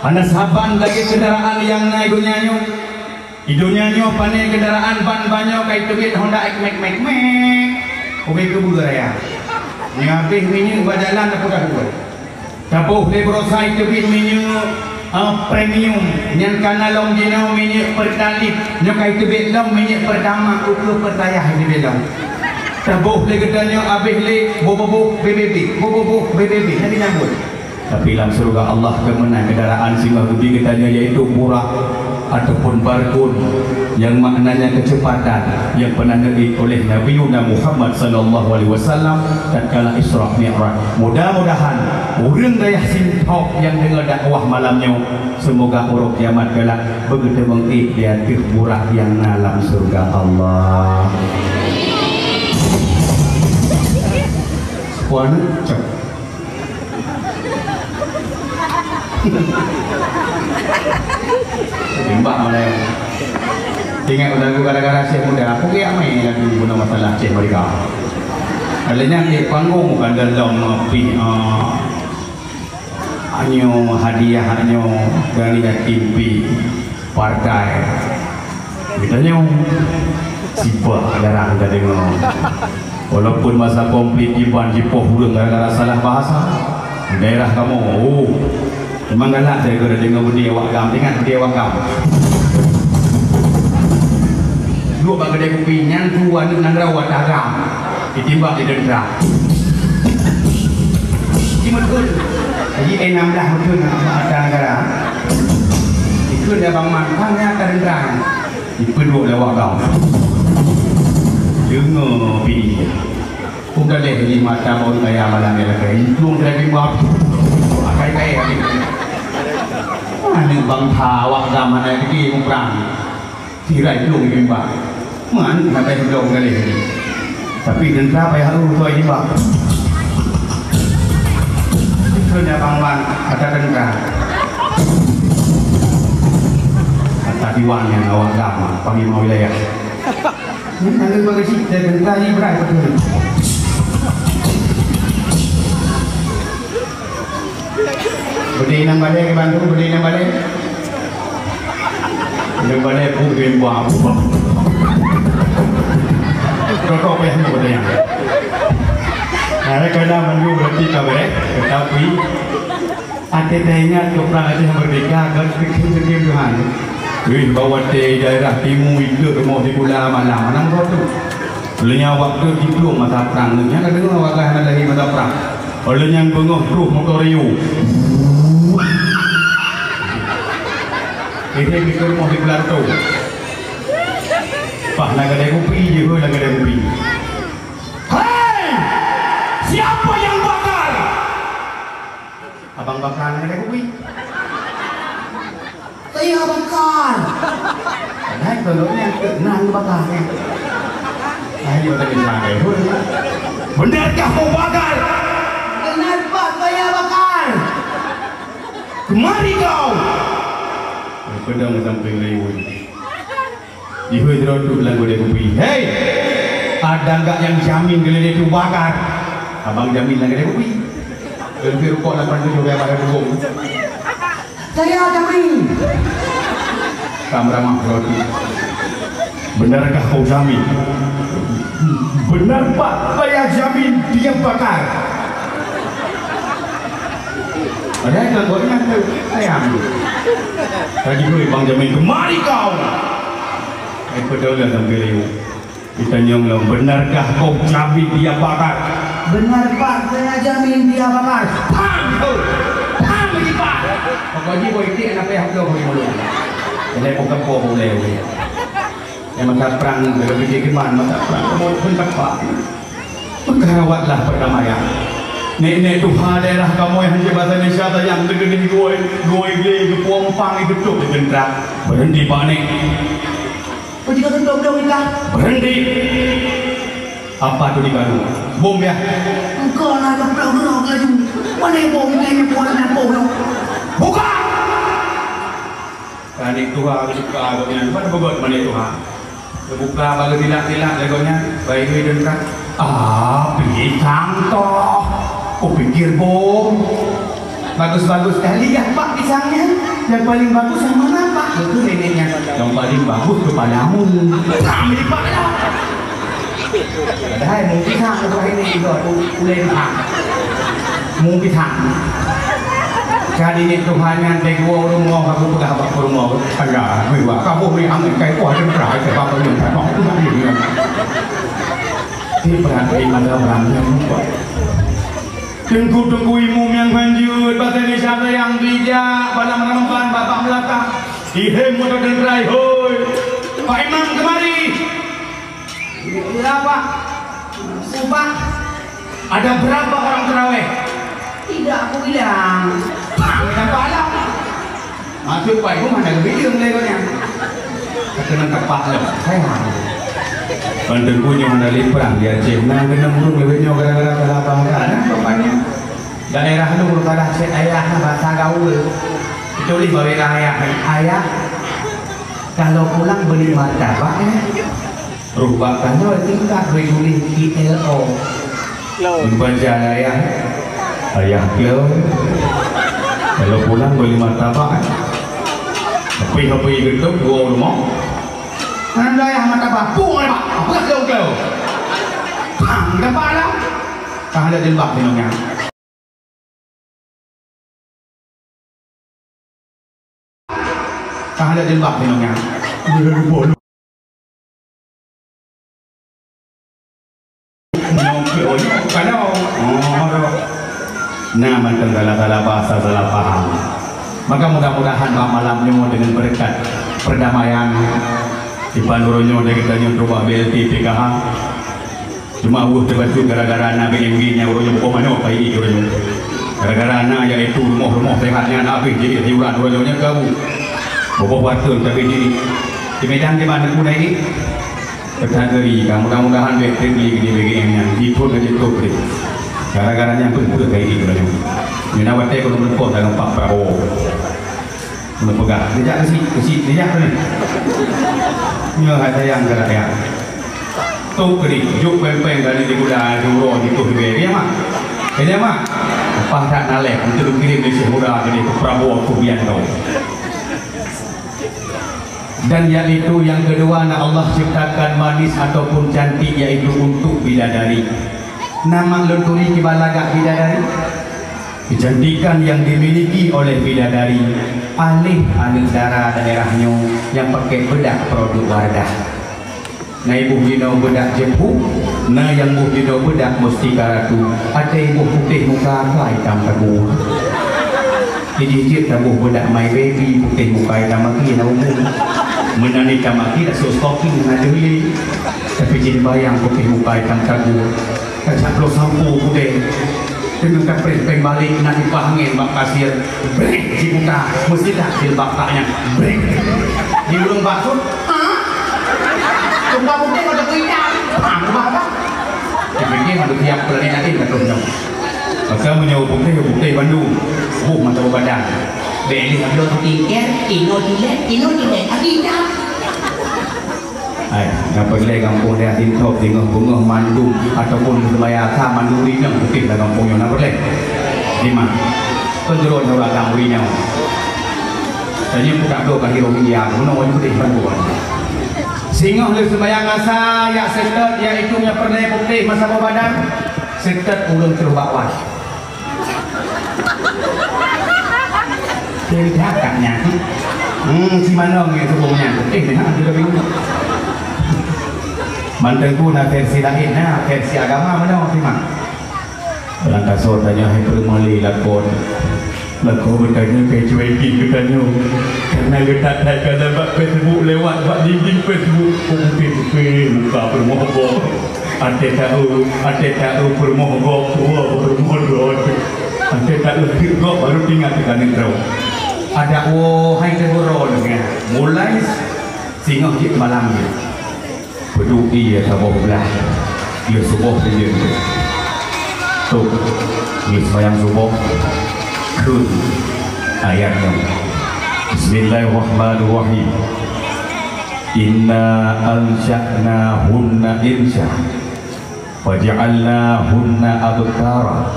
Anda saban lagi kendaraan yang naik nyanyo. Ido nyanyo pane kendaraan ban banyak kayak tebit Honda X mek. Oke ke budaya. Ni habis minyak berjalan aku dah buat. Tapuh lebrosa itu bin minyak premium. Yang kanalong jenau minyak pertalite. Yang kayak tebit long minyak pertama ukur pertayah di belong. Tabuh le gedanya habis le bobo BBB. Nanti nyambut. Tapi dalam surga Allah kemenang kendaraan singgah budi katanya yaitu murah ataupun barkun yang maknanya kecepatan yang pernah nabi oleh Nabi Muhammad sallallahu alaihi wasallam tatkala Isra Mi'raj. Mudah-mudahan urang dayah sintok yang dengar dakwah malamnya semoga urang kiamat kelak begitu mengikhtiar murah yang dalam surga Allah. Puan cek Timbak malah tinggal udah gara-gara Syekh muda aku kayak main lagi guna masalah Syekh mereka adanya di panggung kan dalam api anyo hadiah anyo dari TV partai kitanya sibuk jarang kita dengar walaupun masa komplit iban jipoh ulang gara-gara salah bahasa daerah kamu memang galak saya kena dengar budi awak gam dengan budi awak gam dua bagi dia kopi nyantuan nang rawat agam ditimbak di dendra ini betul jadi 16 betul ada negara itu dia bang makannya ke dendra dipeduk lewat gam dengar bini bukan leh di mata mau kaya malam dia lagi belum dari buat kaya ini bang tawak zaman lagi perang tirai belum ini bang mana sampai belum kali tapi dendra payah lu tuh ini bang itu dia bang kata dendra kata diwan yang awak lama pagi mau wilayah ini nanti bagi si dendra ini berapa betul berdiri nang balik ke Bandung, berdiri nang balik bukan buah apa rokok payah ni berdiri ada kadang Bandung berarti kabar tetapi ada ingat perang ada yang berbeda kan fikir Tuhan bawa di daerah timur itu mau di bulan malam mana kau tu olehnya waktu di belum masa perang nya kan dengar waktu ada lagi masa perang olehnya bengok terus motor riu ini mikir mau digelar tu pak nak ada kopi je ke nak ada kopi hei siapa yang bakar abang bakar nak ada kopi saya bakar ada telurnya kenang bakar ayo tadi santai benarkah kau bakar kenapa saya bakar kemari kau pedang sampai lewat dihui teroduk lagu dia kopi hei ada enggak yang jamin kalau dia itu bakar abang jamin lagi dia kopi lebih rukuk 87 biar pada dukung saya jamin ramah teroduk benarkah kau jamin benar pak saya jamin dia bakar ada yang gagotnya sayang tadi gue bang jamin kemari kau pedolan sampai riu kita nyong benarkah kau jamin dia bakar benar pak saya jamin dia bakar pang lagi pak pokoknya gue ini anak pihak lo gue dulu ini bukan kau boleh yang masa perang kalau fikir gimana masa perang kamu pun tak pak rawatlah perdamaian nenek Tuhan daerah kamu yang hanya bahasa Indonesia yang degil gue ke Pompang itu tuh di dendra berhenti panik kau jika kendor-kendor nikah berhenti apa tuh dikadu bom ya engkau lah kendor-kendor lagi mana yang bom ini bukan bom buka kan itu harus buka agaknya mana begot mana Tuhan buka kalau tidak lagunya baik di dendra pisang toh. Oh pikir bom bagus-bagus kali ya pak pisangnya Yang paling bagus yang mana Pak? Itu neneknya. Yang paling bagus kepadamu. Kami di kepala. Padahal mau pisang itu ini juga boleh pisang. Mau pisang. Jadi ini Tuhan yang tegua rumah aku pegang apa rumah. Ada, memang kamu yang kayak kuah dan berai sebab kau yang tak mau itu tak ini. Ini perhatian pada orang yang buat. Tunggu imum yang lanjut, bahasa Indonesia yang bijak, pada menemukan bapak belakang. Ihem motor dan rai, hoi. Pak Imam kemari. Berapa? Ubah. Ada berapa orang terawih? Tidak, aku bilang. Kita pahala. Masuk Pak Imam ada lebih lekonya. Kena tepat lah. Saya. Banten punya mandali perang dia cina kena burung lebihnya gara-gara kalah bangsa bapaknya daerah itu merupakan ayahnya bahasa gaul itu li bawa ayah kalau pulang beli martabak rupakannya tingkat reguli ILO membaca ayah kilo kalau pulang beli martabak tapi gendut gua rumah Anda yang mata bapung ada pak, apa kau? Pang dapat lah. Kah ada jembak di nongnya. Kah ada jembak di nongnya. Bolu. Nyong kau, kalau nah mantan salah bahasa salah paham. Maka mudah-mudahan malamnya dengan berkat perdamaian. Di Panduronyo ada kita yang coba BLT PKH cuma terbantu gara-gara anak BMG-nya Uronyo bukan mana kayak Uronyo gara-gara anak yaitu rumah-rumah sehatnya anak habis jadi hiuran Uronyo-nya kau bawa waktu tapi di Medan di mana pun ini terjadi mudah-mudahan BLT di BGM-nya dipun aja tuh gara-garanya pun kayak gitu Uronyo minawatnya kalau menepuk dalam Pak Prabowo pegang tidak kesi tidak ni nya ada yang gerak ya tu keri juk pempeng dari di gula juro di tu dia mah ini mah apa tak nalek untuk kirim di Sehura jadi ke Prabowo Subianto dan yaitu yang kedua Allah ciptakan manis ataupun cantik yaitu untuk bidadari nama luturi kibalagak bidadari kecantikan yang dimiliki oleh bidadari alih darah daerahnya yang pakai bedak produk Wardah nah ibu dino bedak jemput nah yang ibu dino bedak mustika ratu ada ibu putih muka hitam tebu jadi cip tabuh bedak my baby putih muka hitam maki na umum menani kamaki dah so stalking na duli tapi jadi bayang putih muka hitam tebu kacak lo sampu putih dengan kapres balik nak dipahangin bak kasir break si muka mesti dah sil bakaknya break di ulung bakso cuma mungkin ada kuinya apa dipikir ada tiap pelani nanti katanya maka menyewa bukti Bandung mata badan beli lo tiket ino tiket akhirnya apa lagi kampung dia tintop dengan bunga mandum ataupun semayaka mandum ini yang putih dalam kampungnya nak boleh lima penjuruan orang kampungnya dan yang buka dua kali Rohingya guna wajib putih bantuan sehingga oleh semayang asa ya setet yaitu yang pernah putih masa badan setet ulun terubah jadi kakaknya si manong itu punya putih dengan juga bingung mantanku na versi lain na versi agama mana waktu mana berangkat sore tanya hai permali lakon bertanya ke cuekin katanya karena letak kata bak Facebook lewat bak dinding Facebook putih muka bermohon ante tahu bermohon tua bermohon ante tahu kok baru tinggal tekan intro ada hai teguron mulai singoh cik malam peduli ya sama belah dia subuh dia tuh dia sembahyang subuh kun ayatnya Bismillahirrahmanirrahim inna ansha'na hunna insya waja'alna hunna abkara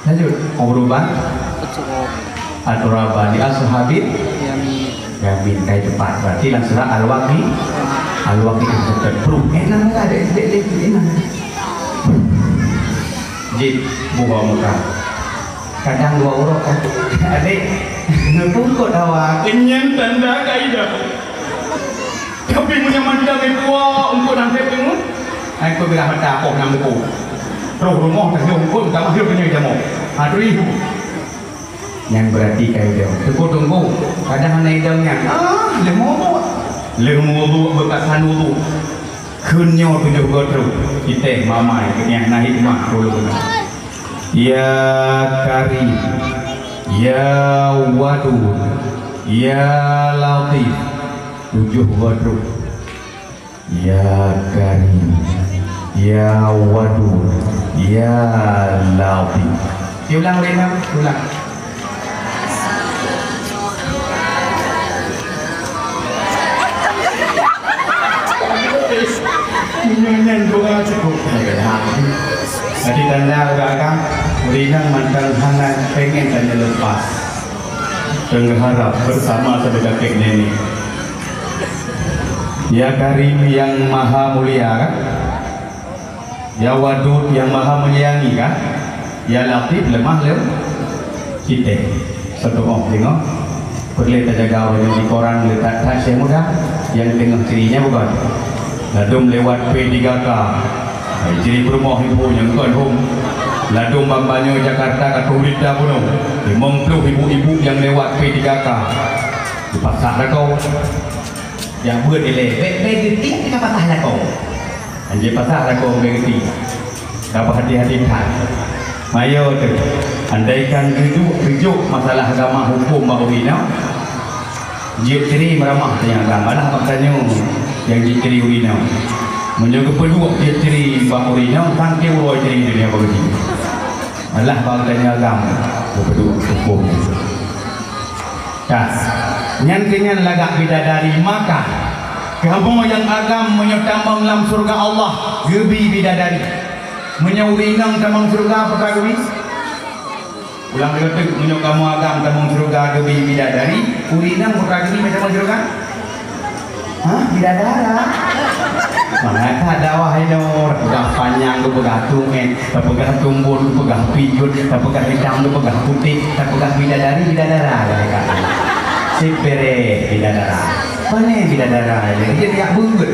lanjut berubah aturaba li ashabil yamin kai cepat berarti langsung al-waqi itu terproof enak ada enak jid buka muka kadang 2 urut kan adik ngepungkut awak kenyang tanda kaidah tapi punya mandang tua untuk nanti pengut aku bilang mata pok nang buku roh rumah tak jongkon tak masuk punya jamu adui yang berarti kaidah tunggu kadang naik daunnya lemu berpasan wudu kunyo tunjuk godru kita mamai yang naik mah dulu ya karim ya wadud ya latif 7 godru ya karim ya wadud ya latif diulang Rena ulang nyanyian doa cukup jadi tanda agak Rina mantan hangat pengen tanya lepas dan harap bersama sebagai kakek nenek ya Karim yang maha mulia kan ya Wadud yang maha menyayangi kan ya Latif lemah kita satu tengok perlu kita jaga di koran letak tasya muda yang tengah cirinya bukan ladum lewat P3K ciri rumah ibu yang bukan ladum Bambanyo Jakarta kata berita pun 50 ibu-ibu yang lewat P3K di pasar lah kau yang buat delay begitu kita pasar lah kau anjir pasar lah kau begitu dapat hati-hati kan mayo tu andaikan rujuk masalah agama hukum Maurina jip ciri meramah dengan agama lah makanya yang diciri urina menjaga kedua dia ciri bang urina tangke uroi ciri dunia begitu Allah bangkanya agama kedua hukum das nyan kenyan lagak bidadari maka kamu yang agam menyotambang dalam surga Allah gebi bidadari menyaurinang tamang surga apa gebi ulang letek menyok kamu agam tamang surga gebi bidadari urinang apa gebi macam surga bidadara mengata dakwah ini pegah panjang lu pegah tumen pegah tumbul lu pegah pijut pegah hitam lu pegah putih pegah bidadara sipere bidadara mana bidadara dia tidak bungut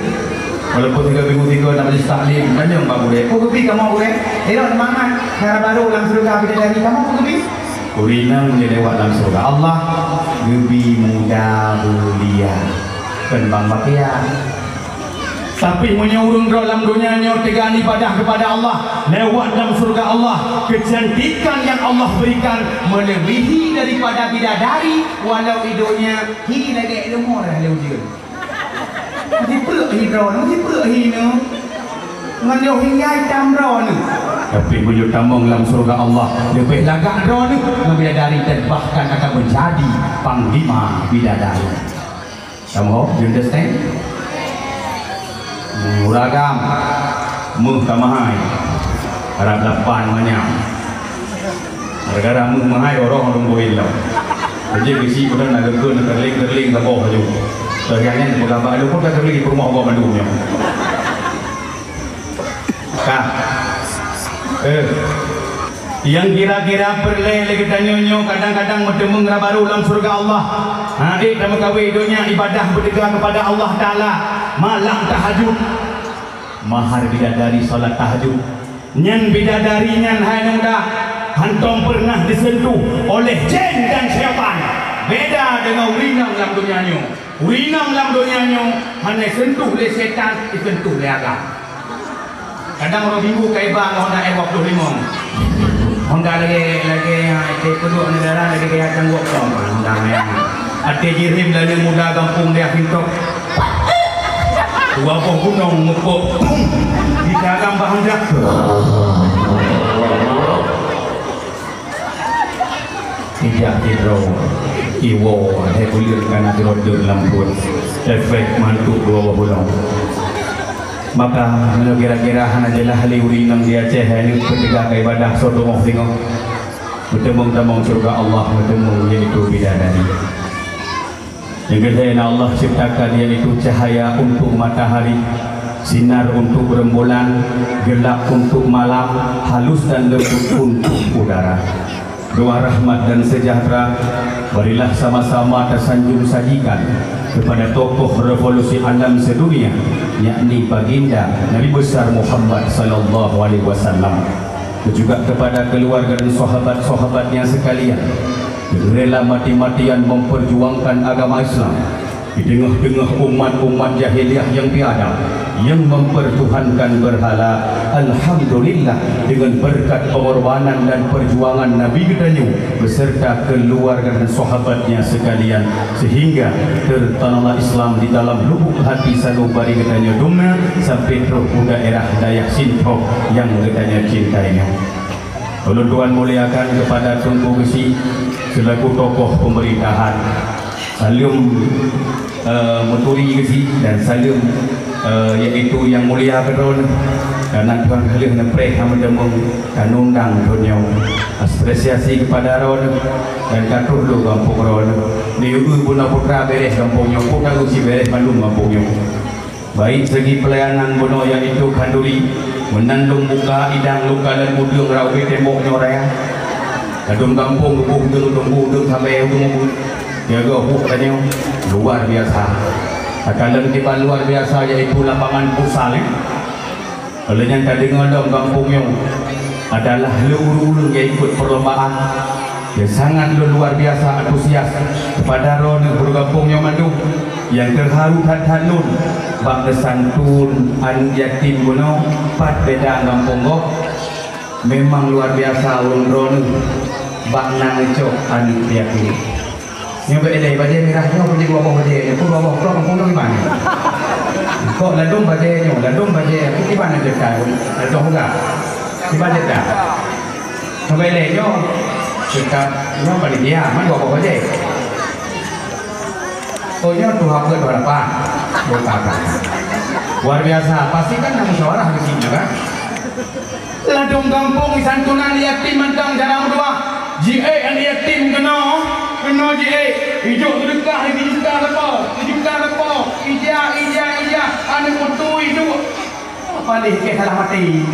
walaupun 3 namanya taklim banyak pak boleh kubi kamu boleh elok semangat cara baru dalam surga bidadari kamu kubi urinang lewat dalam surga Allah gebi muda mulia penbang bakia tapi menyurung dalam dunianya tegan ibadah kepada Allah lewat dalam surga Allah kecantikan yang Allah berikan melebihi daripada bidadari walau hidupnya hi lagi ilmu dah lewat dia mesti perut hidron mesti perut hina ngandau hingai tamron tapi menyut tambang dalam surga Allah lebih lagak ron bidadari dan bahkan akan menjadi panglima bidadari. Kamu you understand? Muragam muhkamahai harap lapan banyak gara-gara muhkamahai orang boil lah jadi kisi pun nak gerling ke bawah tu ternyata bergambar ada pun tak gerling di rumah bawah bandungnya kah yang kira-kira perlu lagi tanyonyo kadang-kadang bertemu baru dalam surga Allah adik dan kawin dunia ibadah berdekatan kepada Allah Ta'ala malam tahajud mahar bidadari salat tahajud nyan bidadari nyan hai muda hantom pernah disentuh oleh jin dan syaitan beda dengan urinang dalam dunianya urinang dalam dunianya hanya sentuh oleh syaitan disentuh oleh agama kadang orang minggu kaibang Honda F25 Honda lagi kedua negara lagi kaya tangguh Honda yang ada jirim lagi muda kampung dia pintok dua pun gunung mukuk di dalam bahan dak tidak tidur iwo ada kulit karena tidur dalam perut efek mantuk dua bulan maka kira-kira hanya jelah hali urinang dia Aceh ini ketika ibadah soto mau tengok bertemu-temu surga Allah, bertemu yaitu bidadari. Yang kedua Allah ciptakan yaitu cahaya untuk matahari, sinar untuk rembulan, gelap untuk malam, halus dan lembut untuk udara. Doa rahmat dan sejahtera berilah sama-sama tersanjung sajikan kepada tokoh revolusi alam sedunia, yakni baginda Nabi besar Muhammad sallallahu alaihi wasallam, dan juga kepada keluarga dan sahabat-sahabatnya sekalian yang rela mati-matian memperjuangkan agama Islam di tengah-tengah umat-umat jahiliyah yang tiada, yang mempertuhankan berhala. Alhamdulillah, dengan berkat pengorbanan dan perjuangan Nabi Gedanyu beserta keluarga dan sahabatnya sekalian, sehingga tertanamlah Islam di dalam lubuk hati sanubari Gedanyu Dumna sampai ke daerah Dayak Sintok yang Gedanyu cintainya. Tolong Tuhan muliakan kepada Tunku Besi selaku tokoh pemerintahan, salam Muturi Gesi dan salam yaitu yang mulia Kedon, karena Tuhan kalian nepre kami demung dan undang dunia apresiasi kepada Ron dan katuh lu kampung Ron ni Buna Putra beres kampungnya, Putra Gusi beres Bandung kampungnya. Baik segi pelayanan Bono yaitu Kanduri menandung muka idang luka dan budung rawi temboknya raya kadung kampung budung sampai budung jaga hukanya luar biasa. Akan tiba luar biasa yaitu lapangan futsal. Oleh yang tadi ngodong kampungnya adalah luru-luru yang ikut perlombaan. Dia sangat luar biasa antusias kepada Ron berkampungnya mandu yang terharu tanun bak desantun anu yatim Bono pat beda kampung go memang luar biasa Ron bak nang cok anu yatim. Yang beredai bajai merahnya punya dua bawah bajai, aku dua bawah kampung di mana? Kok ladung bajainya, ladung bajai aku di mana dekat? Ladung enggak? Di mana dekat? Sampai lehnya dekat yang paling dia, mana dua bawah bajai? Oh nya tuh apa berapa? Berapa? Luar biasa, pasti kan ada musyawarah di sini kan? Ladung kampung santunan yatim mentang jarang dua. JA yang yatim kena JA hijau sedekah ini juta lepas ija anu kutu itu apa deh ke salah mati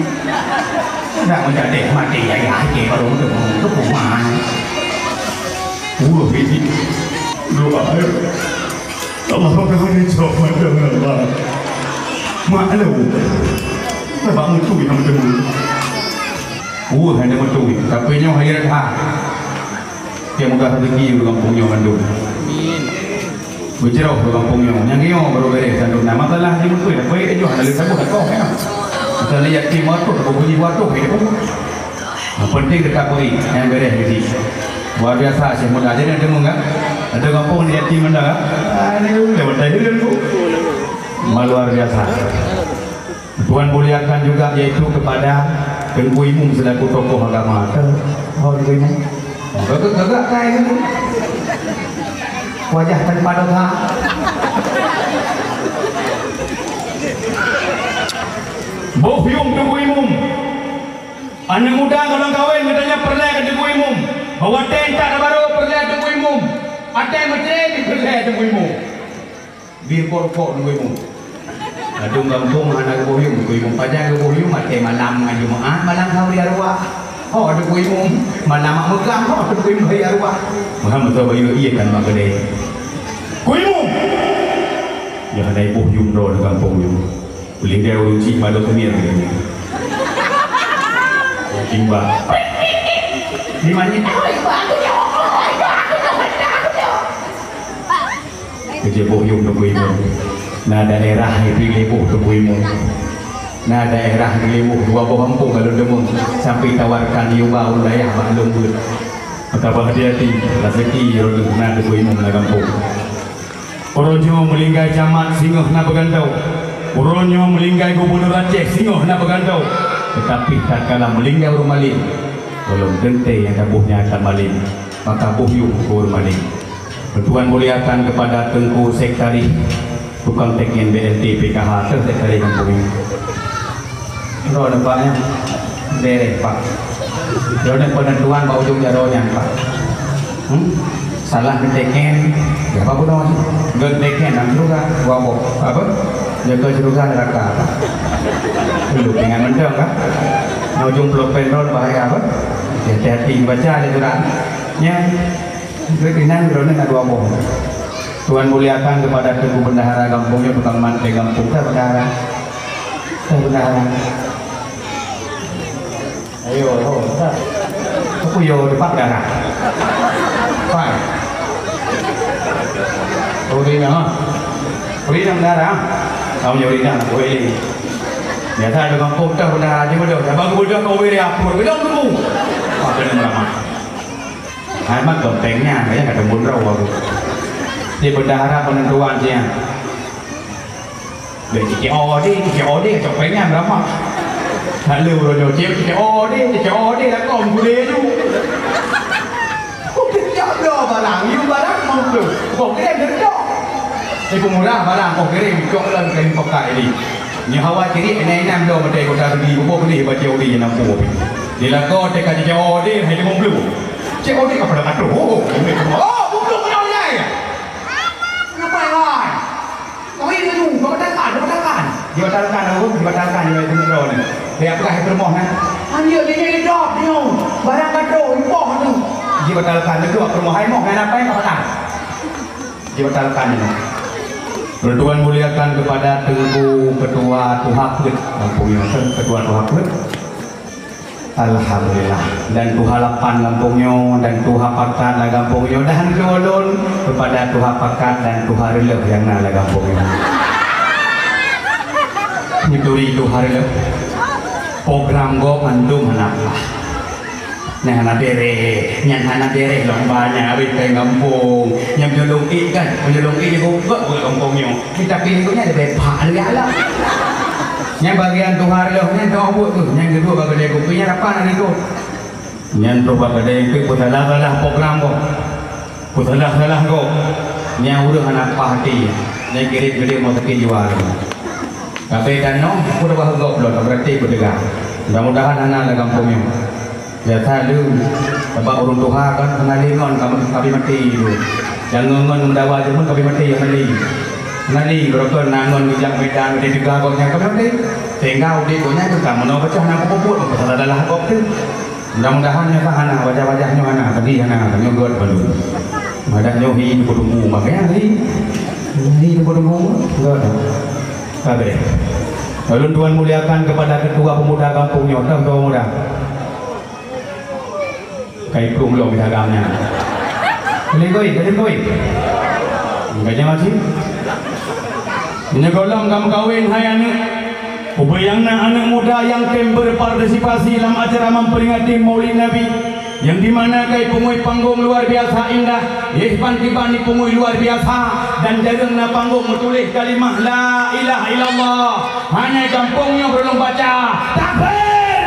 tidak menjadi mati ya ke baru itu rumah ini doa Allah bagaimana coba dengan Allah malu sebab mutu yang betul hanya mutu tapi nya hari rata yang muka rezeki di kampungnya Bandung. Amin. Berjerau di kampungnya. Yang dia baru beres Bandung. Nah masalah dia betul. Baik aja ada lepas buat kau ya. Masalah yatim waktu, berbunyi waktu itu. Penting dekat beri yang beres di sini. Luar biasa saya muda aja yang demo kan. Ada kampung yatim mana? Aduh, lewat dari dulu. Luar biasa. Tuhan muliakan juga yaitu kepada Tengku Imum selaku tokoh agama. Oh, ini. Gagak kayak wajah tanpa dosa. Bohyung Tengku Imum. Anak muda kalau kawin katanya perleh ke Tengku Imum. Bawa tentak baru perleh Tengku Imum. Ada yang macam perleh Tengku Imum. Bir pokok Tengku Imum. Adung kampung anak bohyung Tengku Imum. Pada bohyung mati malam ngaji Jumaat, malam hari arwah. Oh ada kuih mum, mana mak megang kok ada kuih mum hari arwah. Muhammad tu bayu iya kan mak gede. Kuih mum. Ya ada ibu yung roh di kampung yung. Uling dia uji malu kemir ni. Timba. Di mana? Kerja bohyung tu kuih mum. Nah daerah itu ibu tu kuih mum. Nah daerah Limuh dua kampung kalau demung sampai tawarkan yuba wilayah maklum pun maka berhati-hati rezeki rodong na debu imum na kampung. Oronyo melinggai camat singoh na begantau, oronyo melinggai gubernur Aceh singoh na begantau, tetapi tak kalah melinggai urung malin belum gente yang kabuhnya akan malin maka buhyung urung malin. Tuhan muliakan kepada Tengku Sektari tukang teknik BLT PKH Sektari kampung ini. Roh nampaknya derek pak. Dia penentuan bau ujung jaronya Pak. Salah ngedeken, ya apa pun orang ngedeken dan juga wabok apa? Jaga jurusan neraka. Dulu dengan mendeng kan? Ujung pulpen roll bahaya apa? Hati-hati baca ada suratnya. Keinginan drone ada wabok. Tuhan muliakan kepada Tugu Bendahara kampungnya tukang mantai kampung bendahara. Bendahara. Ayo, aku yo depak darah. Fine. Urina, urina darah. Kamu urina, aku ini. Biasa ada kampung dah bendahara je bodoh. Abang bodoh kau beri apa? Bodoh kamu. Apa yang lama? Hemat gempengnya, kayaknya ada mundrau aku. Di bendahara penentuannya. Dari COD, copengnya berapa? Lalu rojo COD lah kau boleh tu. Kau jaga barang, you barang mau tu. Kau kirim dekat. Ni pemurah barang kau kirim kau lang kirim pakai ni. Ni hawa kiri ini enam do mesti kau dah beli kau beli baca COD yang aku beli. Di lah kau dekat COD hai limau blue. COD kau pada aduh. Oh, belum kau ni. Ngapain lah? Kau ini tu, kau batalkan. Dibatalkan dia itu drone ni. Dia apakah permoh kan? Hanya dia jadi drop dia. Barang gaduh impor tu. Dibatalkan itu permoh hai moh kan apa yang kau nak? Dibatalkan ini. Tuhan muliakan kepada Tengku Ketua Tuhaput kampungnya, Ketua Tuhaput. Alhamdulillah. Dan Tuhalapan kampungnya dan Tuhapakat lah kampungnya dan Kedolon kepada Tuhapakat dan Tuhareleh yang nak lah kampungnya. Nyeturi Tuhareleh. Program go mandum anak. Nah anak dere, nyan anak dere lombanya awit ke kampung. Yang menyolong kan, menyolong juga ke kampungnya. Kita pilih nya ada bepak dia lah. Yang bagian Tuhareleh nya tahu buat tu. Yang kedua bagi dia punya apa nak itu. Yang tu bagi dia itu putalah program go. Putalah go. Yang udah anak pahati. Yang kirim mau tepi jual. Tapi dan no, aku dah bahagop loh, berarti berdegar. Mudah-mudahan anak dalam kampungnya. Biasa lu, sebab urun Tuhan kan pengalingon kami mati itu. Jangan ngon mendawa jemun kami mati yang mati. Nali berapa nangon bijak medan di tiga goknya kami mati. Sehingga udik goknya tu kamu nak pecah nak popot, pasal adalah gok tu. Mudah-mudahan ya anak wajah-wajahnya anak tadi anak nyogot balu. Madan nyohi berumbu makanya ni berumbu enggak. Kabeh. Lalu Tuhan muliakan kepada Ketua Pemuda kampungnya, Ketua Pemuda. Kai prum lo bidagamnya. Kali koi. Enggaknya masih. Ini golong kamu kawin hai anak. Ubayangna anak muda yang berpartisipasi dalam acara memperingati Maulid Nabi. Yang dimana kai pengui panggung luar biasa indah, ihpan kibani pengui luar biasa dan jagengna panggung menulis kalimah la ilaha illallah. Hanya kampungnya belum baca takbir.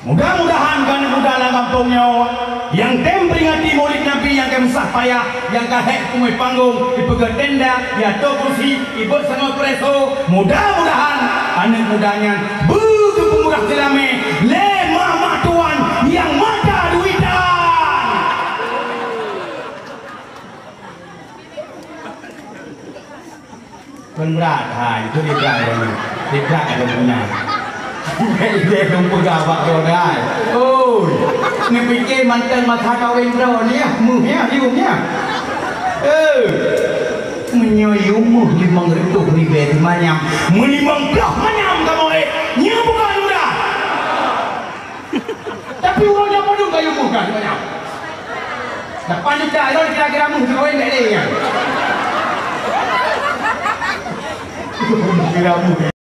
Mudah-mudahan kan muda dalam kampungnya yang memperingati Maulid Nabi yang kemsah payah yang kahek pengui panggung dipegang tenda ya to kursi ibu sangat preso. Mudah-mudahan anak mudanya begitu pemurah silame Tuan yang mata duitan. Berat, itu dibrak ada punya. Dia lupa gawak rodai. Oh, ni fikir mantan mata kawin bro ni ya, muhnya, hiumnya. Menyoyum muh 5.000 ribu manyam, 50 manyam kamu nya bukan udah. Tapi orangnya pun juga yang bukan banyak. Depan ni dah, kalau kira-kira muh kawin tak ada. Kira muh.